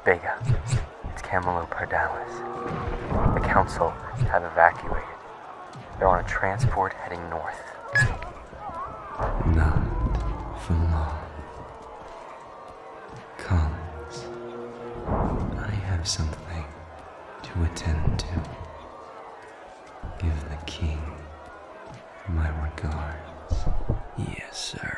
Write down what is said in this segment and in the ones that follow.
Vega. It's Camelopardalis. The Council have evacuated. They're on a transport heading north. Not for long. Collins, I have something to attend to. Give the king my regards. Yes, sir.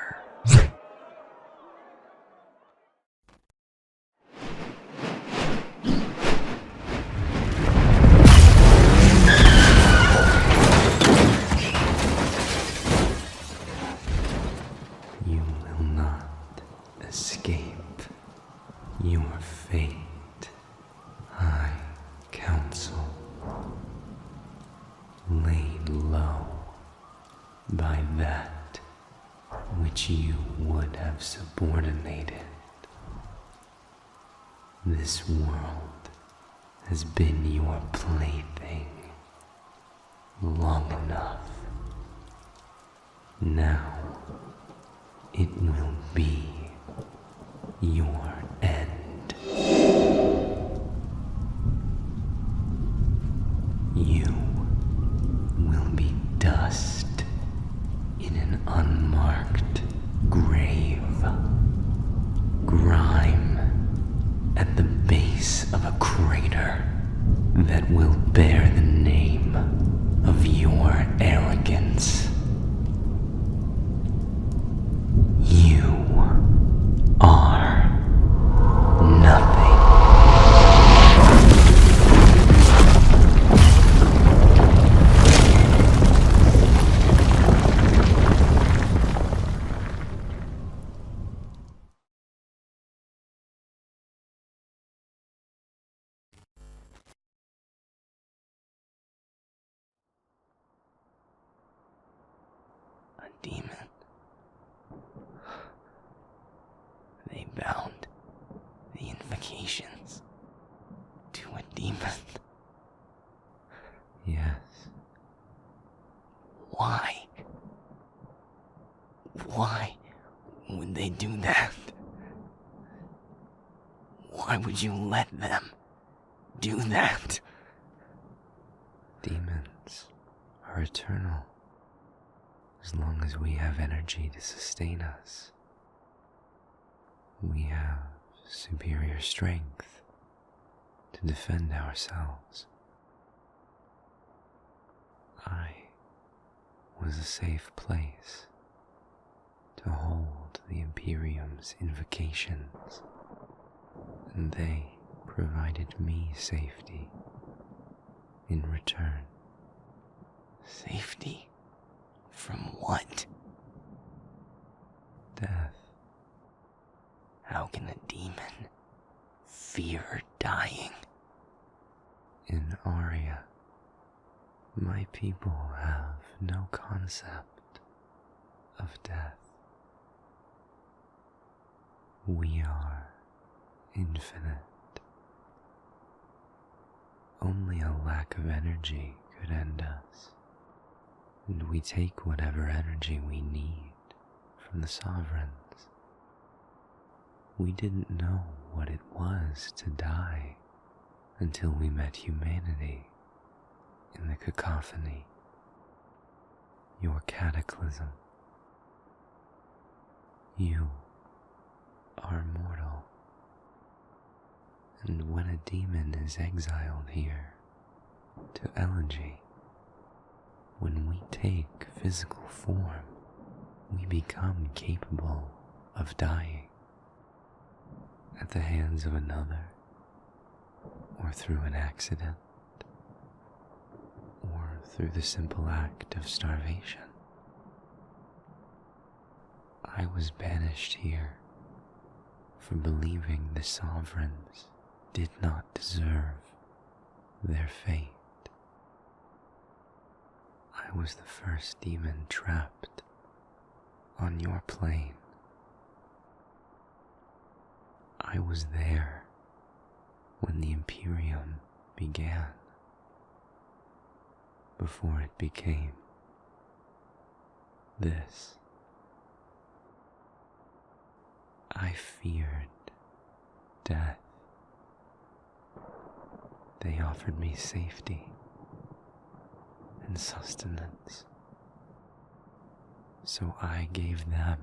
You will not escape your fate, High Council. Laid low by that which you would have subordinated. This world has been your plaything long enough. Now it will be your end. You will be dust in an unmarked grave. Grime at the base of a crater that will bear the name of your arrogance. You are nothing. A demon. They bound the invocations to a demon. Yes. Why? Why would they do that? Why would you let them do that? Demons are eternal as long as we have energy to sustain us. We have superior strength to defend ourselves. I was a safe place to hold the Imperium's invocations, and they provided me safety in return. Safety? From what? Death. How can a demon fear dying? In Aria, my people have no concept of death. We are infinite. Only a lack of energy could end us, and we take whatever energy we need from the sovereigns. We didn't know what it was to die until we met humanity in the cacophony, your cataclysm. You are mortal, and when a demon is exiled here to elegy, when we take physical form, we become capable of dying at the hands of another, or through an accident, or through the simple act of starvation. I was banished here for believing the sovereigns did not deserve their fate. I was the first demon trapped on your plane. I was there when the Imperium began, before it became this. I feared death They offered me safety and sustenance, so I gave them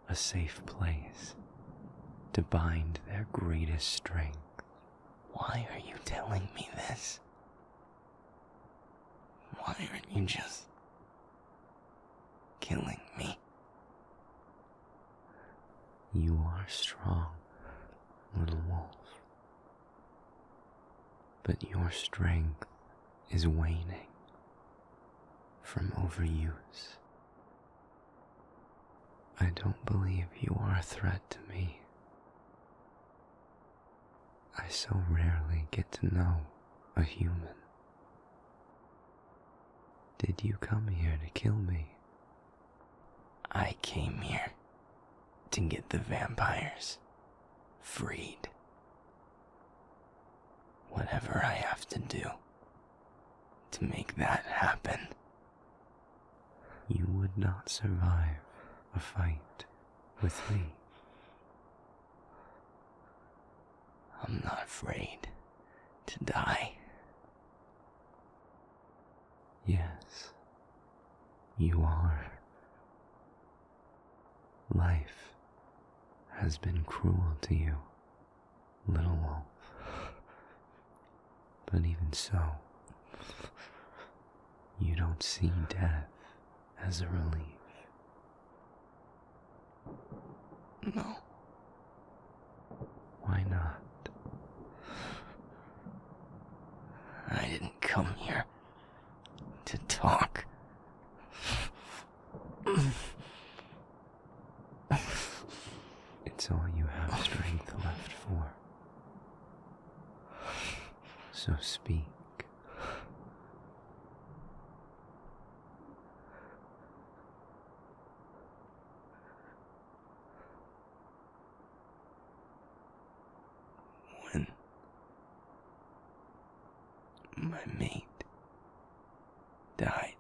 a safe place to bind their greatest strength. Why are you telling me this? Why aren't you just killing me? You are strong, little wolf, but your strength is waning from overuse. I don't believe you are a threat to me. I so rarely get to know a human. Did you come here to kill me? I came here to get the vampires freed. Whatever I have to do to make that happen. You would not survive a fight with me. I'm not afraid to die. Yes, you are. Life has been cruel to you, little wolf. But even so, you don't see death as a relief. No. Why not? I didn't come here to talk. It's all you have strength left for. So speak. When my mate died,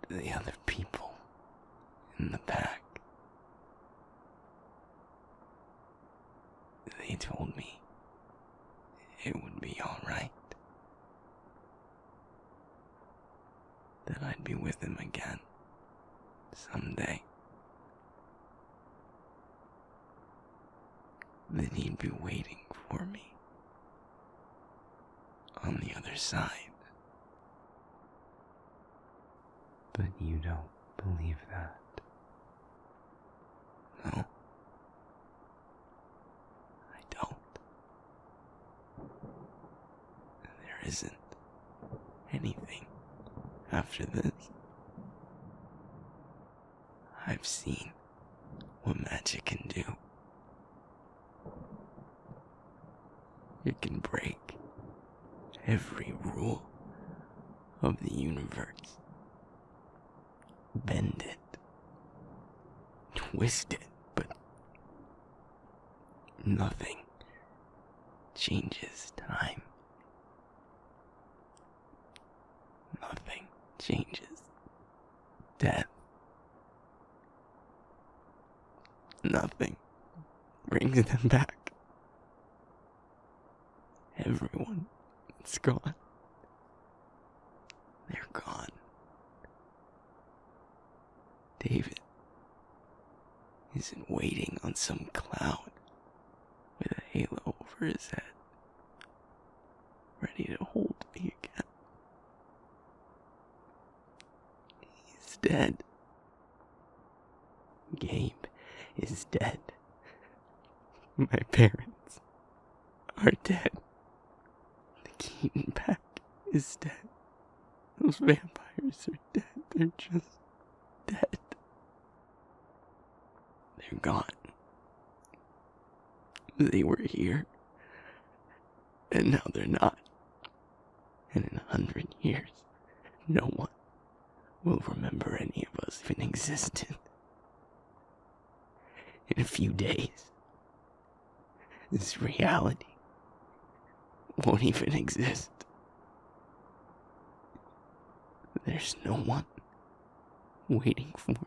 the other people in the pack, they told me it would be alright, that I'd be with him again someday, that he'd be waiting for me on the other side. But you don't believe that. No, I don't. There isn't anything after this. I've seen what magic can do. It can break every rule of the universe. Bend it, twist it, but nothing changes time. Nothing changes death. Nothing brings them back. Everyone is gone. They're gone. David isn't waiting on some cloud with a halo over his head, ready to hold me again. He's dead. Gabe is dead. My parents are dead. The Keaton pack is dead. Those vampires are dead. They're just dead. They're gone. They were here, and now they're not. And in 100 years, no one will remember any of us even existed. In a few days, this reality won't even exist. There's no one waiting for me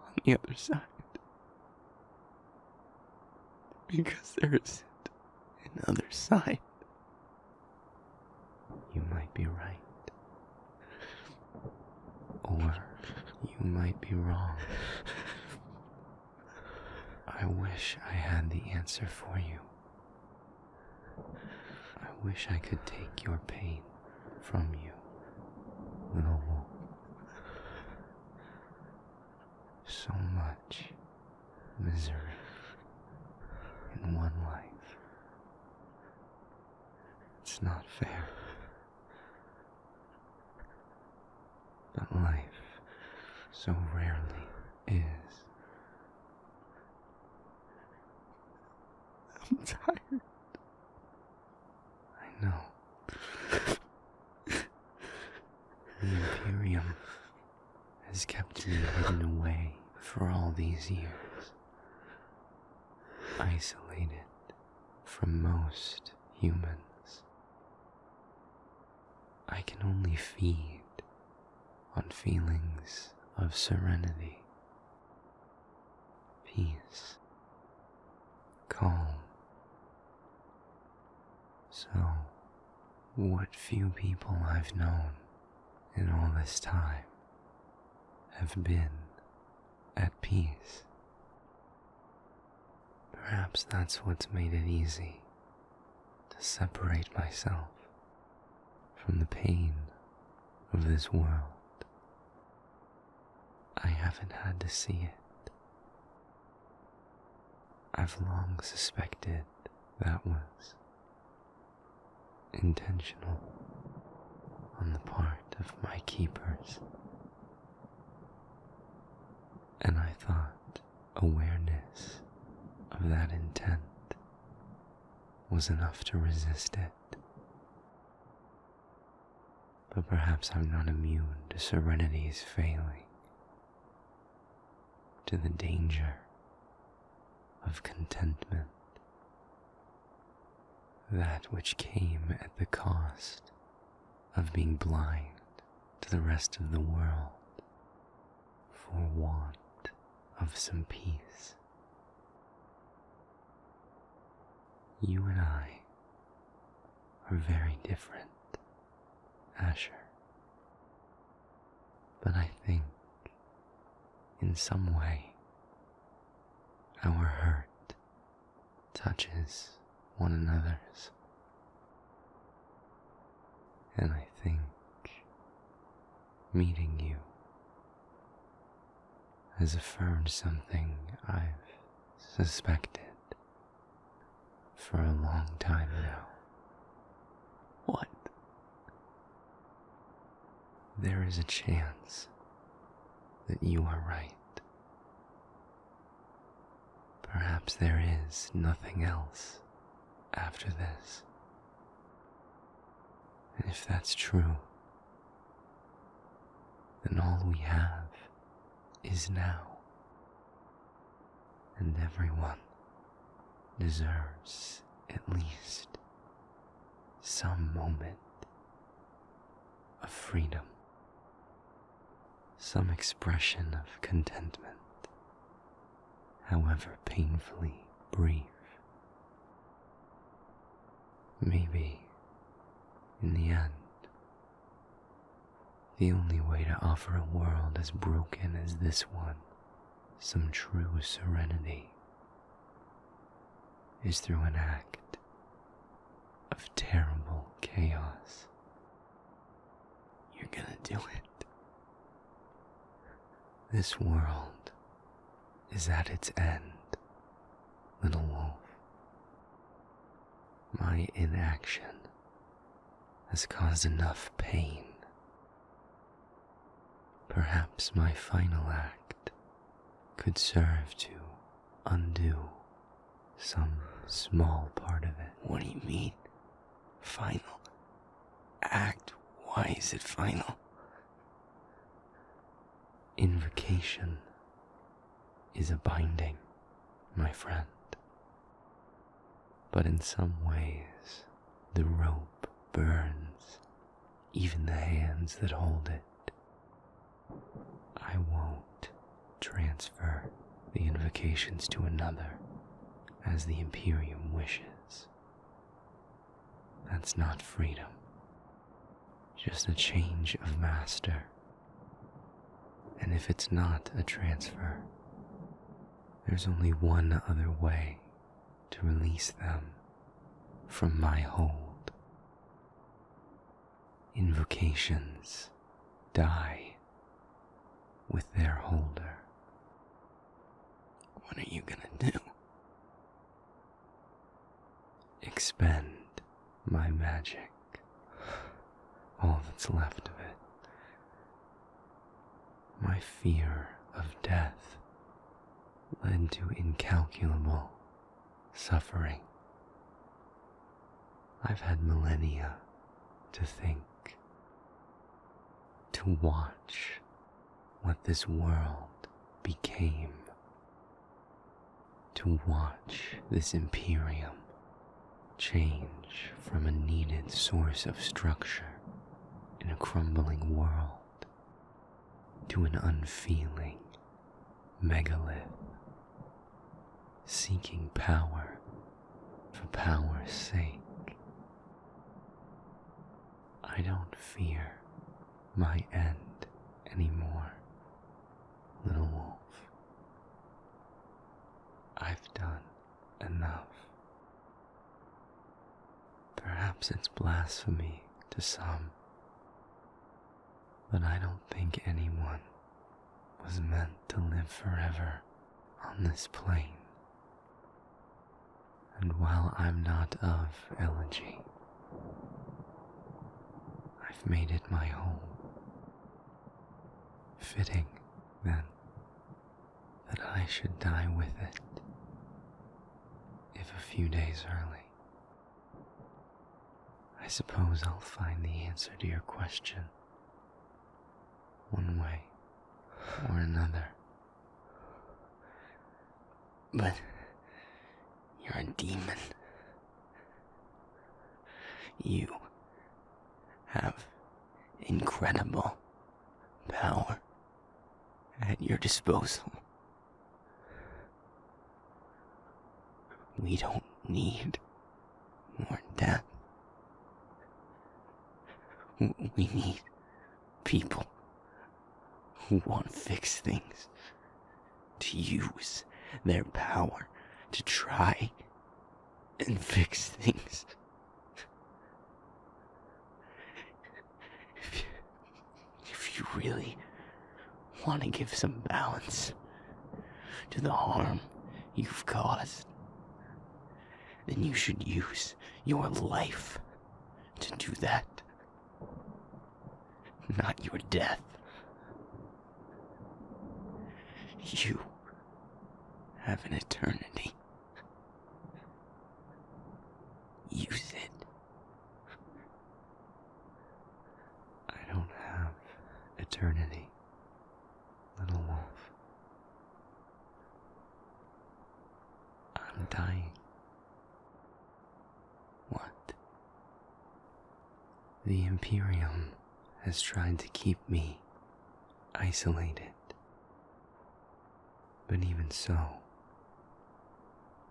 on the other side. Because there isn't another side. You might be right. Or you might be wrong. I wish I had the answer for you. I wish I could take your pain from you, little wolf. So much misery in one life. It's not fair. But life so rarely is. I'm tired. I know. The Imperium has kept me hidden away for all these years, isolated from most humans. I can only feed on feelings of serenity, peace, calm. So, what few people I've known in all this time have been at peace. Perhaps that's what's made it easy to separate myself from the pain of this world. I haven't had to see it. I've long suspected that was intentional on the part of my keepers. And I thought awareness of that intent was enough to resist it. But perhaps I'm not immune to serenity's failing, to the danger of contentment, that which came at the cost of being blind to the rest of the world for want of some peace. You and I are very different, Asher. But I think, in some way, our hurt touches one another's. And I think meeting you has affirmed something I've suspected for a long time now. What? There is a chance that you are right. Perhaps there is nothing else after this. And if that's true, then all we have is now. And everyone deserves at least some moment of freedom, some expression of contentment, however painfully brief. Maybe, in the end, the only way to offer a world as broken as this one some true serenity is through an act of terrible chaos. You're gonna do it. This world is at its end, little wolf. My inaction has caused enough pain. Perhaps my final act could serve to undo some small part of it. What do you mean? Final act? Why is it final? Invocation is a binding, my friend. But in some ways, the rope burns even the hands that hold it. I won't transfer the invocations to another as the Imperium wishes. That's not freedom, just a change of master. And if it's not a transfer, there's only one other way to release them from my hold. Invocations die with their holder. What are you gonna do? Expend my magic, all that's left of it. My fear of death led to incalculable suffering. I've had millennia to think, to watch what this world became, to watch this imperium change from a needed source of structure in a crumbling world to an unfeeling megalith, seeking power for power's sake. I don't fear my end anymore, little wolf. I've done enough. Perhaps it's blasphemy to some, but I don't think anyone was meant to live forever on this plane. And while I'm not of elegy, I've made it my home. Fitting, then, that I should die with it, if a few days early. I suppose I'll find the answer to your question, one way or another. But you're a demon. You have incredible power at your disposal. We don't need more death. We need people who want to fix things, to use their power to try and fix things. If you really want to give some balance to the harm you've caused, then you should use your life to do that, not your death. You have an eternity. Use it. I don't have eternity, little wolf. I'm dying. What? The Imperium has tried to keep me isolated. But even so,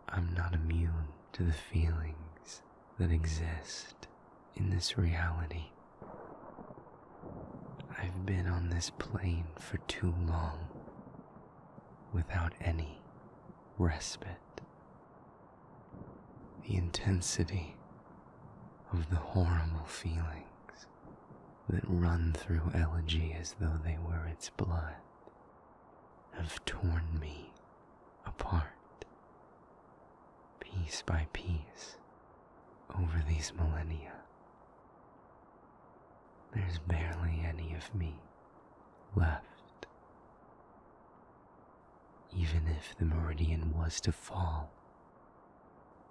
I'm not immune to the feelings that exist in this reality. I've been on this plane for too long, without any respite. The intensity of the horrible feelings that run through elegy as though they were its blood have torn me apart, piece by piece, over these millennia. There's barely any of me left. Even if the meridian was to fall,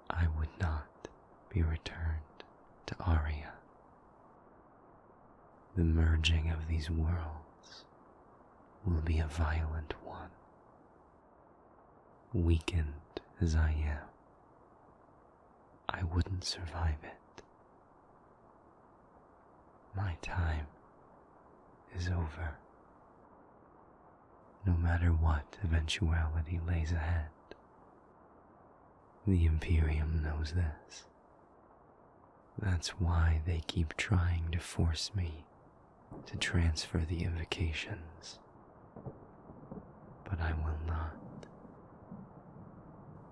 I would not be returned to Aria. The merging of these worlds will be a violent one. Weakened as I am, I wouldn't survive it. My time is over. No matter what eventuality lays ahead, the Imperium knows this. That's why they keep trying to force me to transfer the invocations. But I will not.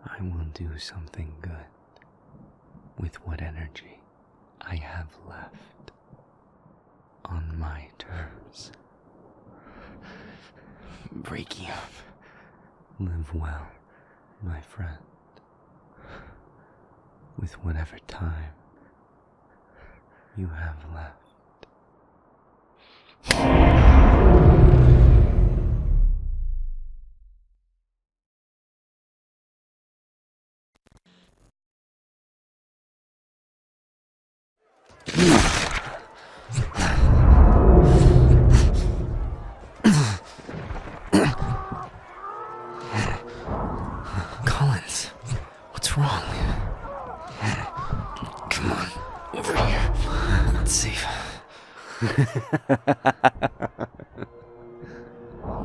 I will do something good with what energy I have left on my terms. Breaking up. Live well, my friend, with whatever time you have left. Collins, what's wrong? Come on, over here. Let's see.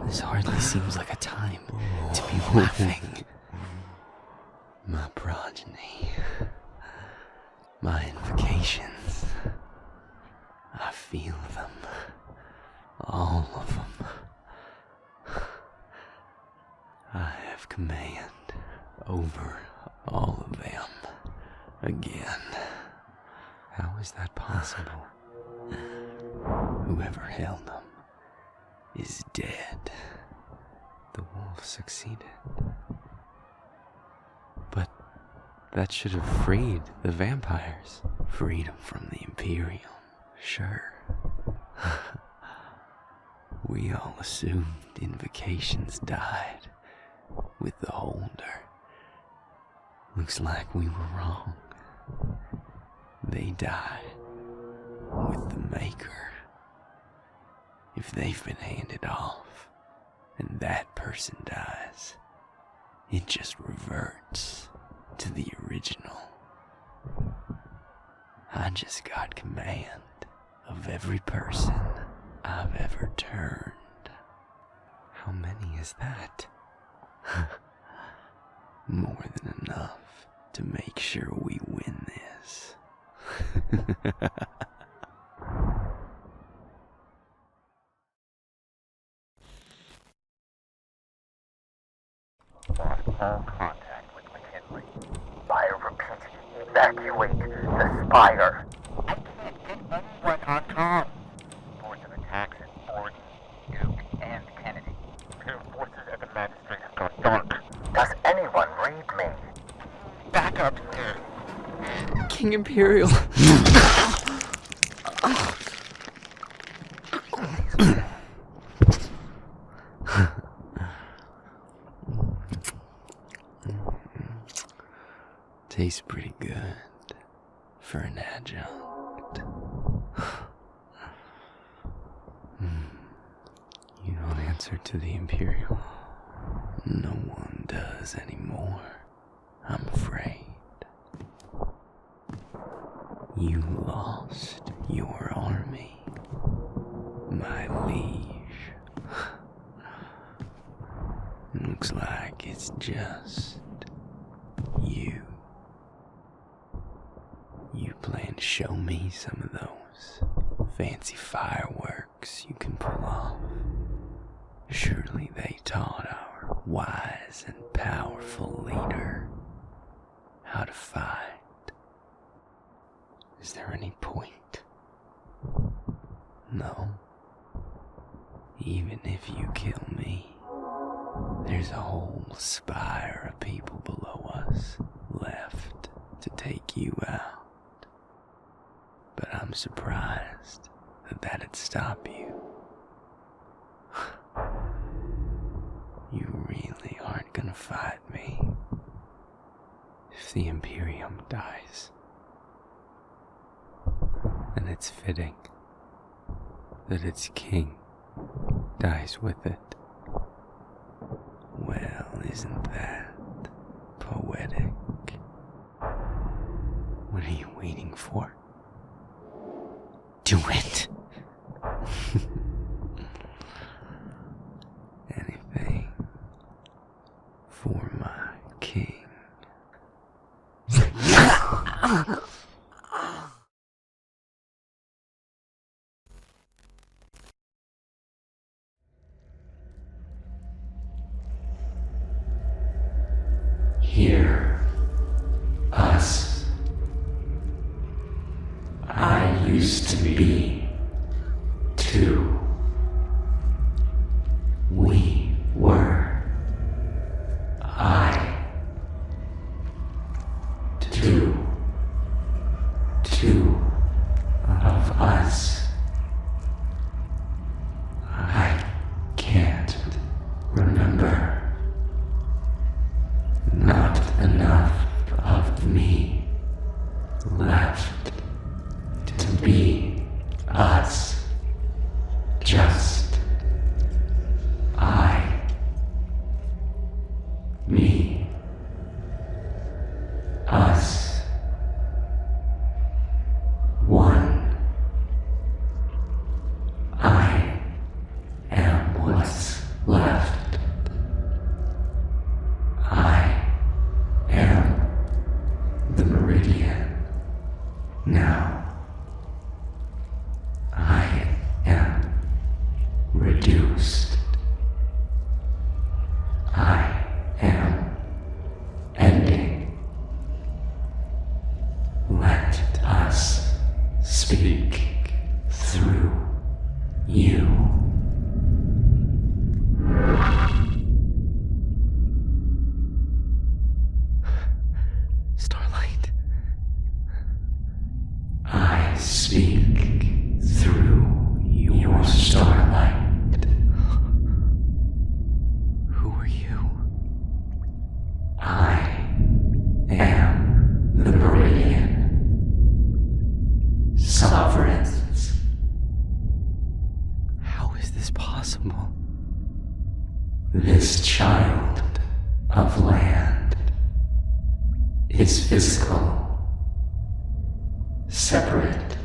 This hardly seems like a time to be laughing. My progeny, my invocations, I feel them, all of them. I have command over all of them again. How is that possible? Whoever held them is dead. The wolf succeeded. But that should have freed the vampires. Freedom from the Imperium, sure. We all assumed invocations died with the holder. Looks like we were wrong. They died with the maker. If they've been handed off and that person dies, it just reverts to the original. I just got command of every person I've ever turned. How many is that? More than enough to make sure we win this. Lost all contact with McKinley. Spire repeat. Evacuate the Spire. I can't get anyone on comm. Reports of attacks at Borden, Duke, and Kennedy. Forces at the magistrate have gone dark. Does anyone read me? Back up here. King Imperial. Tastes pretty good for an adjunct. You don't answer to the Imperial. No one does anymore, I'm afraid. You lost your army, my liege. Looks like it's just you. You plan to show me some of those fancy fireworks you can pull off? Surely they taught our wise and powerful leader how to fight. Is there any point? No. Even if you kill me, there's a whole spire of people below us left to take you out. But I'm surprised that that'd stop you. You really aren't gonna fight me if the Imperium dies. And it's fitting that its king dies with it. Well, isn't that poetic? What are you waiting for? Do it. Anything for my king. hear us. I used to be too. We were. I. Two. Two of us. I can't remember. Not enough of me left to be us. Just I. Me. Us. One. I am what's left. I am the meridian. Now I am reduced. I am ending. Let us speak through you. Starlight. I speak through your starlight. Who are you? I am the meridian. Sovereigns. How is this possible? This child of land is physical, separate.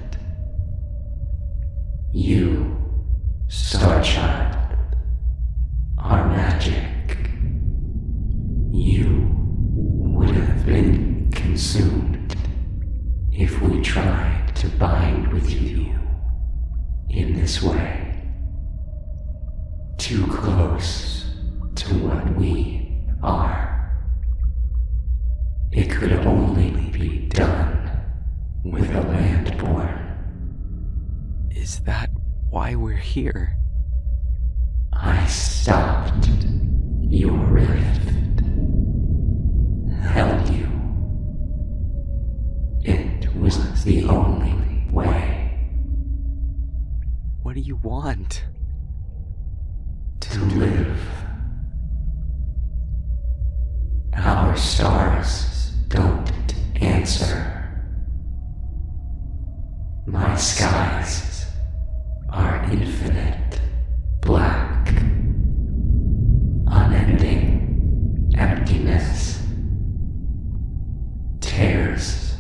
You, star child, are magic. You would have been consumed if we tried to bind with you in this way. Too close to what we are. It could only be done with a landborn. Is that why we're here? I stopped your rift, held you. It was the only way What do you want? to live. Our stars don't answer. My skies are infinite, black, unending emptiness, tears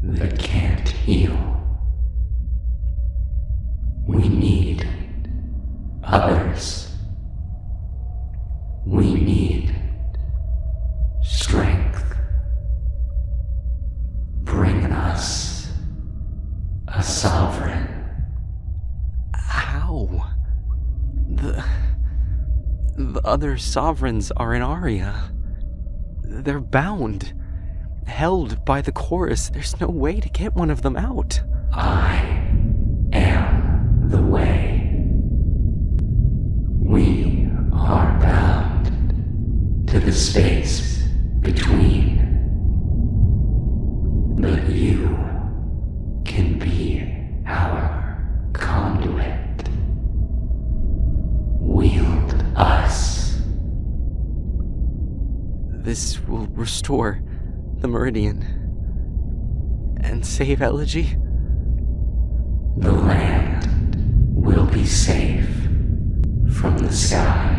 that can't heal. We need others. We need strength. Bring us a sovereign. How? The other sovereigns are in Aria. They're bound, held by the chorus. There's no way to get one of them out. I am the way. We are bound to the space between. But you can be our conduit. Wield us. This will restore the meridian and save Elegy. The land will be safe from the sky.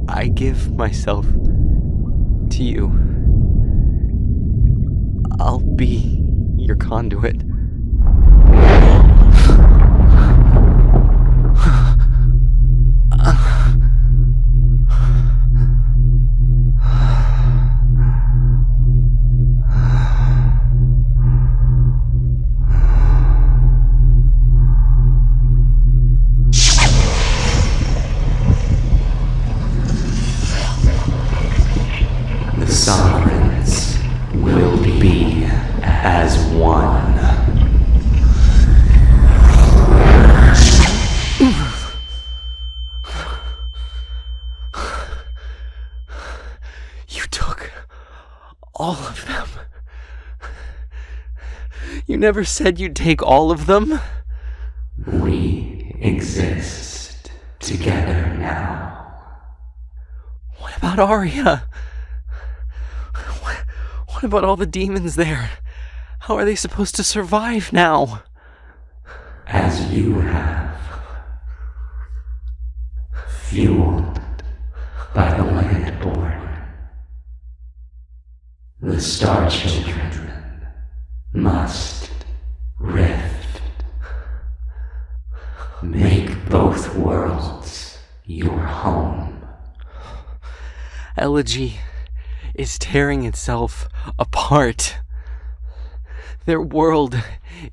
I give myself to you. I'll be your conduit. will be as one. You took all of them. You never said you'd take all of them. We exist together now. What about Arya? What about all the demons there? How are they supposed to survive now? As you have, fueled by the landborn, the Star Children must rift, make both worlds your home. Elegy is tearing itself apart. Their world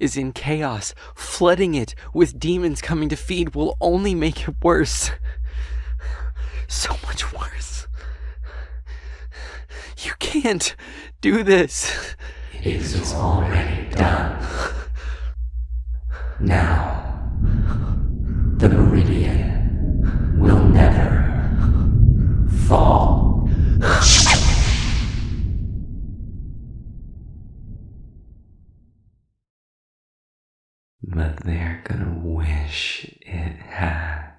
is in chaos. Flooding it with demons coming to feed will only make it worse. So much worse. You can't do this. It is already done. Now, the meridian will never fall. But they're gonna wish it had.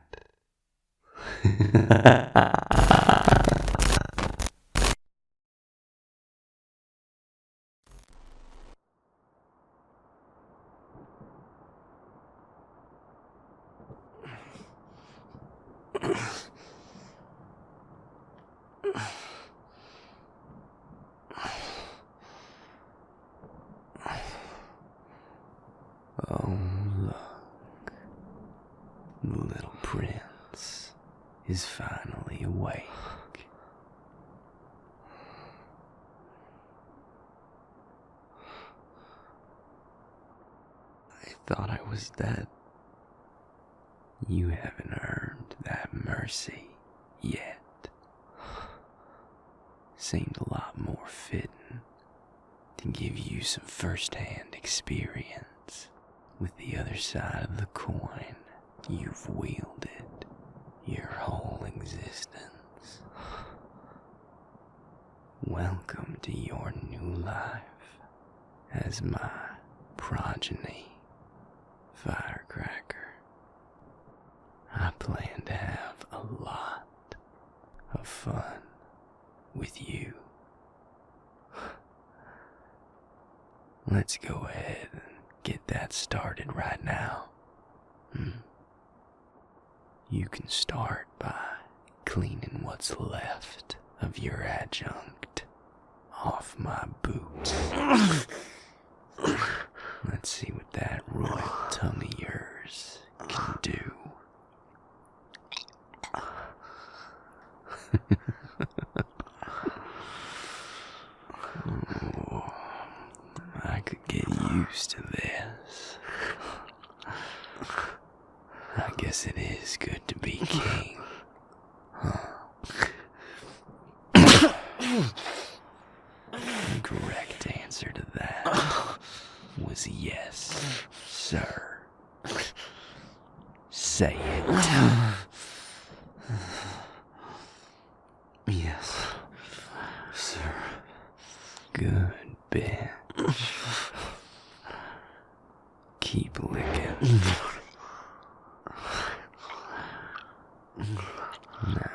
Oh, look. The little prince is finally awake. I thought I was dead. You haven't earned that mercy yet. Seemed a lot more fitting to give you some first-hand experience with the other side of the coin you've wielded your whole existence. Welcome to your new life as my progeny, Firecracker. I plan to have a lot of fun with you. Let's go ahead and get that started right now. You can start by cleaning what's left of your adjunct off my boots. Let's see what that royal tongue of yours can do. Oh, I could get used to this. I guess it is good to be king, huh? The correct answer to that was yes, sir. Say it. Yes, sir. Good bitch. Keep licking. Now,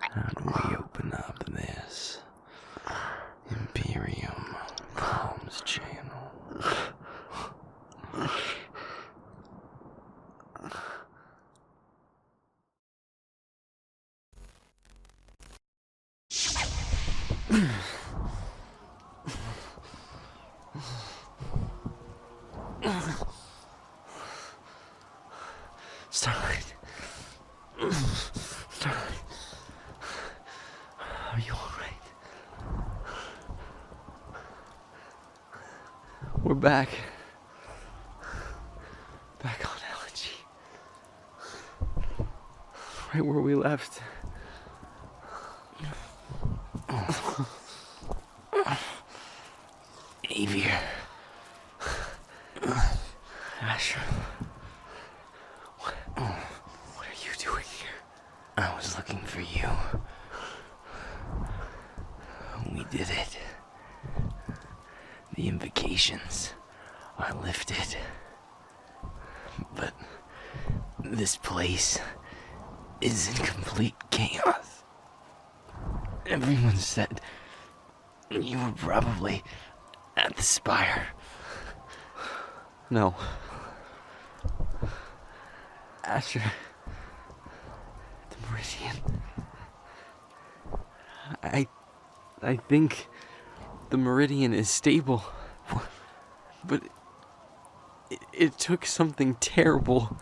how do we open up this Imperium comms channel? Starlight. Starlight. Are you alright? We're back. Back on Elegy. Right where we left. savior. Asher, what are you doing here? I was looking for you. We did it. The invocations are lifted. But this place is in complete chaos. Everyone said you were probably at the spire. No. Asher. The Meridian. I think the Meridian is stable. But it took something terrible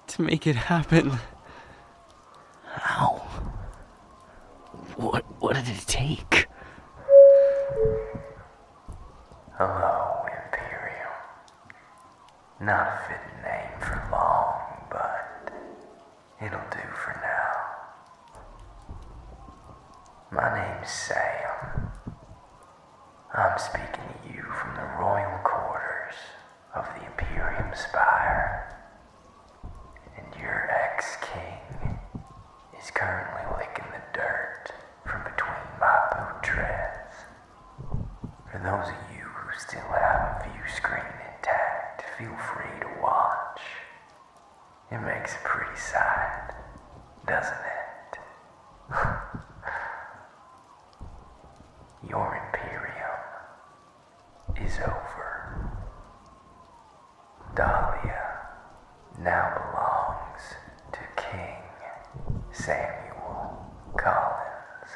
to make it happen. How? What did it take? Hello, Imperium. Not a fitting name for long, but it'll do for now. My name's Sam. I'm speaking to you from the royal quarters of the Imperium Spire. And your ex-king is currently licking the dirt from between my boot treads. For those of you who still have a view screen intact, feel free to watch. It makes a pretty sight, doesn't it? Your Imperium is over. Dahlia now belongs to King Samuel Collins.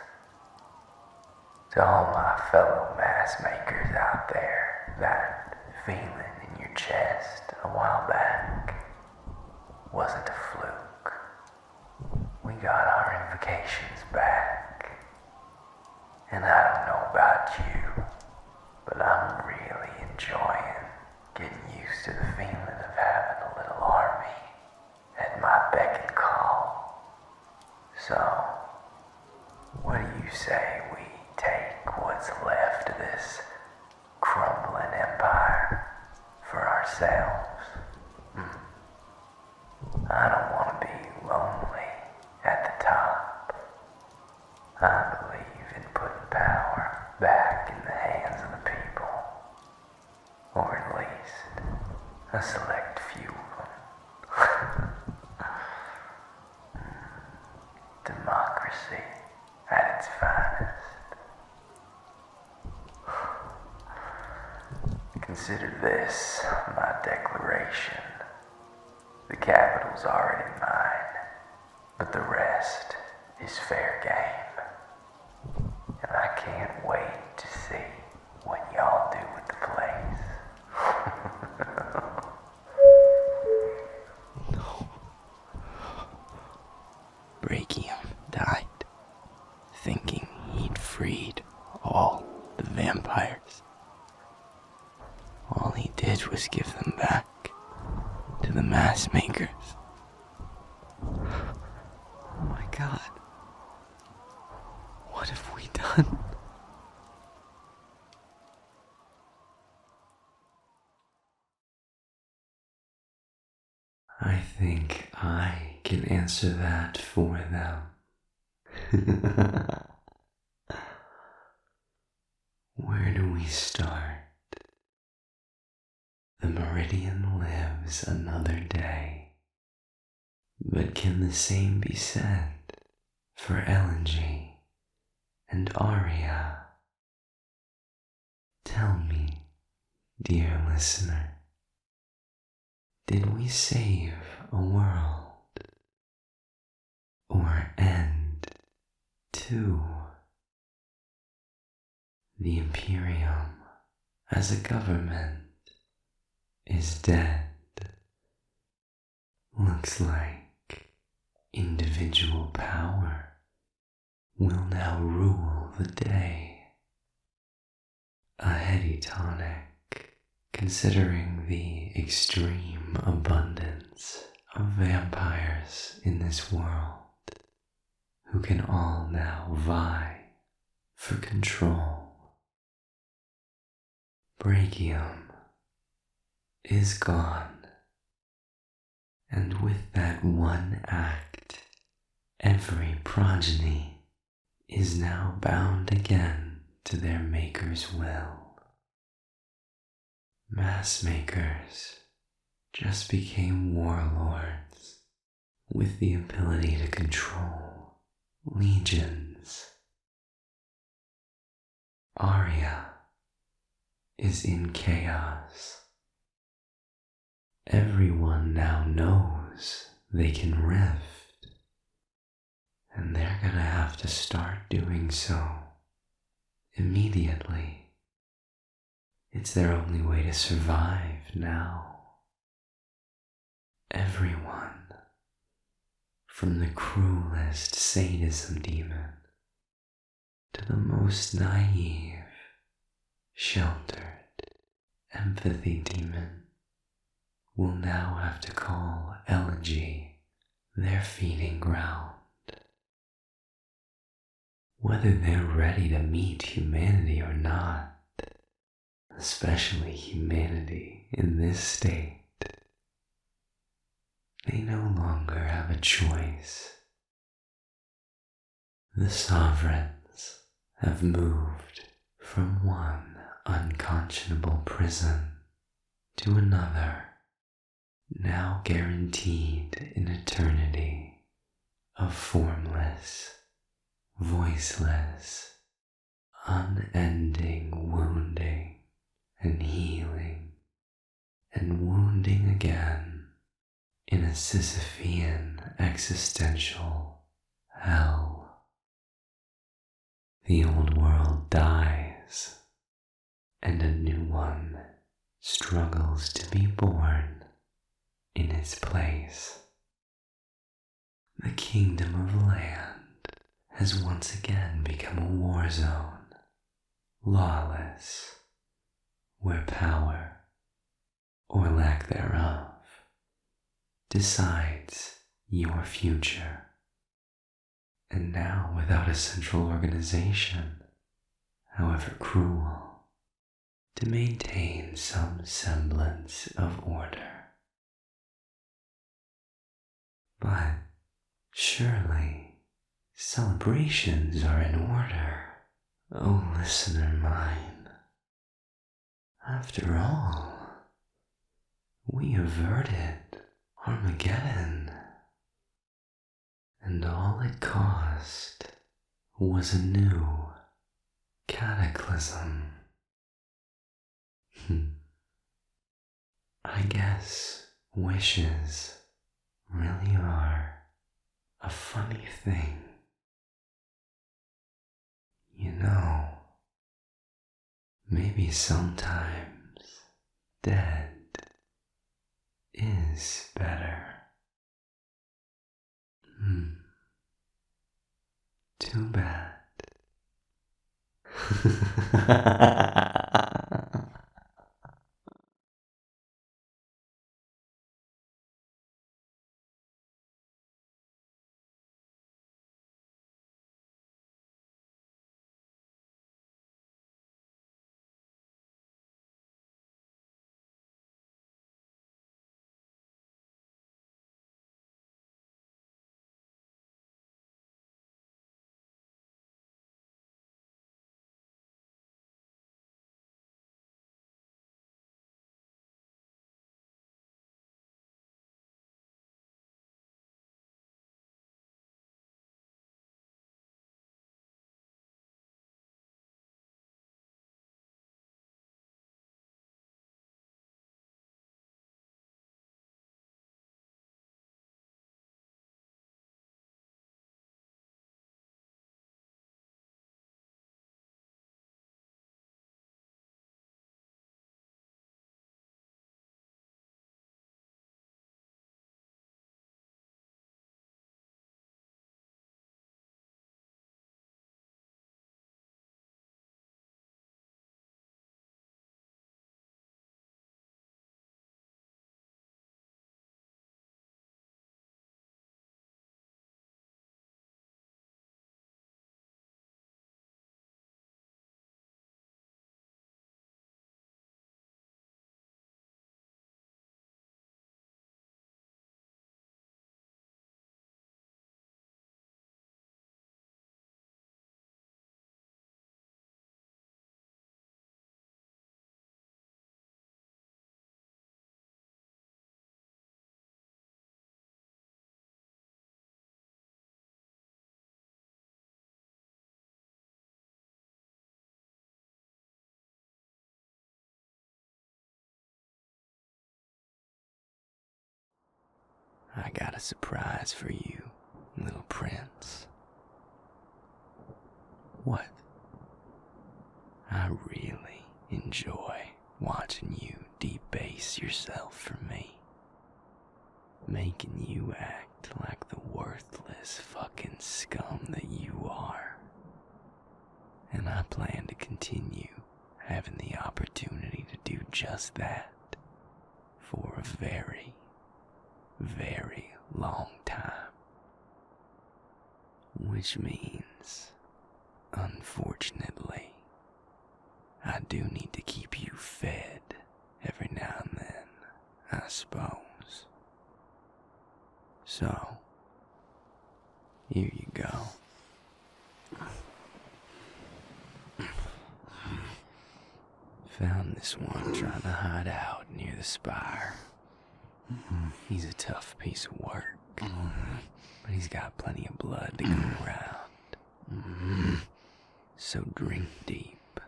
To all my fellow mass makers out there, that feeling in your chest a while back wasn't a fluke. We got our invocations back. And I don't know about you, but I'm really enjoying getting used to the feeling of having a little army at my beck and call. So, what do you say we take what's left of this crumbling empire for ourselves? I don't want to be lonely at the top. I believe in putting power back in the hands of the people. Or at least a select few of them. Democracy at its finest. Consider this my declaration. The capital's already mine, but the rest is fair game. And I can't wait to see what y'all do with the place. No. Brachium died, thinking he'd freed all the vampires. All he did was give them back to the mass makers. Oh my god. What have we done? I think I can answer that for them. Where do we start? The Meridian lives another day. But can the same be said for Elegy and Aria? Tell me, dear listener, did we save a world? Or end too? The Imperium as a government is dead. Looks like individual power will now rule the day. A heady tonic, considering the extreme abundance of vampires in this world, who can all now vie for control. Brachium is gone, and with that one act, every progeny is now bound again to their maker's will. Mass makers just became warlords with the ability to control legions. Arya is in chaos. Everyone now knows they can rift, and they're gonna have to start doing so immediately. It's their only way to survive now. Everyone, from the cruelest sadism demon to the most naive, sheltered empathy demon, will now have to call elegy their feeding ground. Whether they're ready to meet humanity or not, especially humanity in this state, they no longer have a choice. The sovereigns have moved from one unconscionable prison to another, now guaranteed an eternity of formless, voiceless, unending wounding and healing, and wounding again in a Sisyphean existential hell. The old world dies, and a new one struggles to be born in its place. The kingdom of land has once again become a war zone, lawless, where power, or lack thereof, decides your future. And now without a central organization, however cruel, to maintain some semblance of order. But surely celebrations are in order, O listener mine. After all, we averted Armageddon, and all it cost was a new cataclysm. I guess wishes really are a funny thing. You know, maybe sometimes dead is better. Too bad. I got a surprise for you, little prince. What? I really enjoy watching you debase yourself for me, making you act like the worthless fucking scum that you are. And I plan to continue having the opportunity to do just that for a very, very long time. Which means, unfortunately, I do need to keep you fed every now and then, I suppose. So, here you go. Found this one trying to hide out near the spire. He's a tough piece of work, but he's got plenty of blood to go around. So drink deep,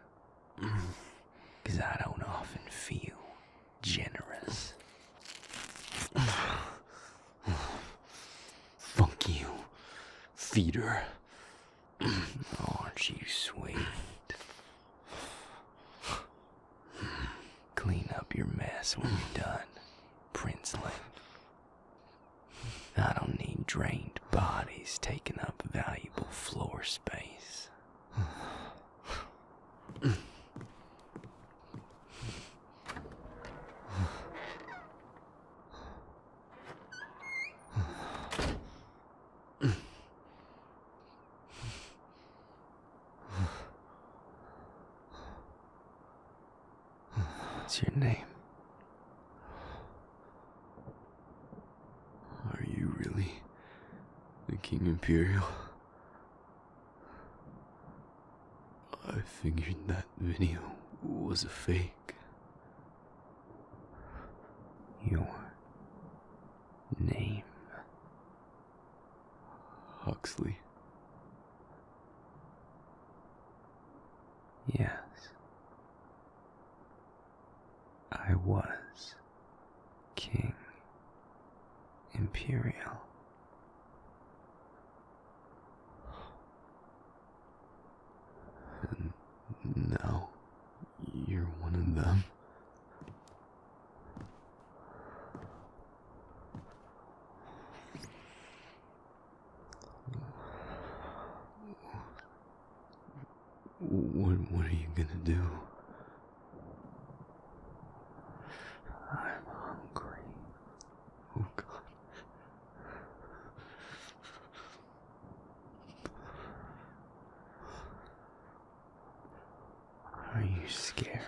'cause I don't often feel generous. Fuck you, feeder. Aren't you sweet? Clean up your mess when you're done, Princeling. I don't need drained bodies taking up valuable floor space. What's your name? Are you really the King Imperial? I figured that video was a fake. Your name? Huxley. Yes. I was King Imperial. And now you're one of them. What are you gonna do? I'm hungry. Oh God. Are you scared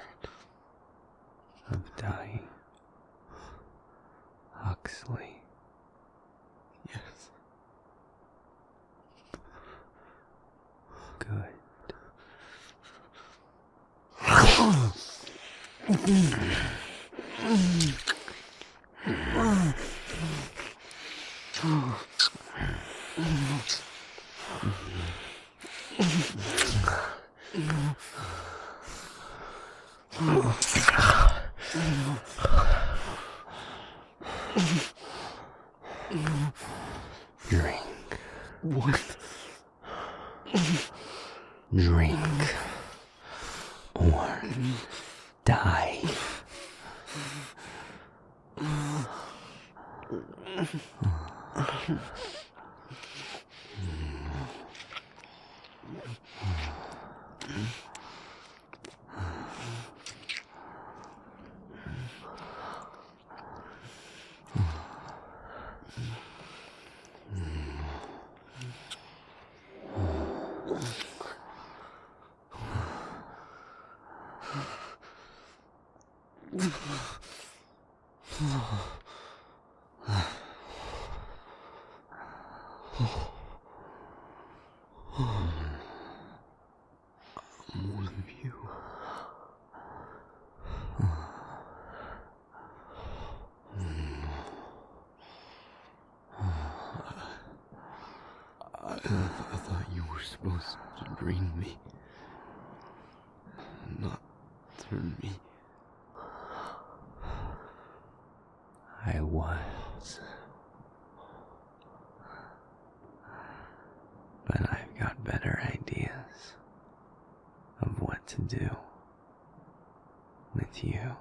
of dying, Huxley? Yes. Good. Drink. What? Drink. Or die. I'm one of you. I thought you were supposed to drain me, not turn me. I was to do with you.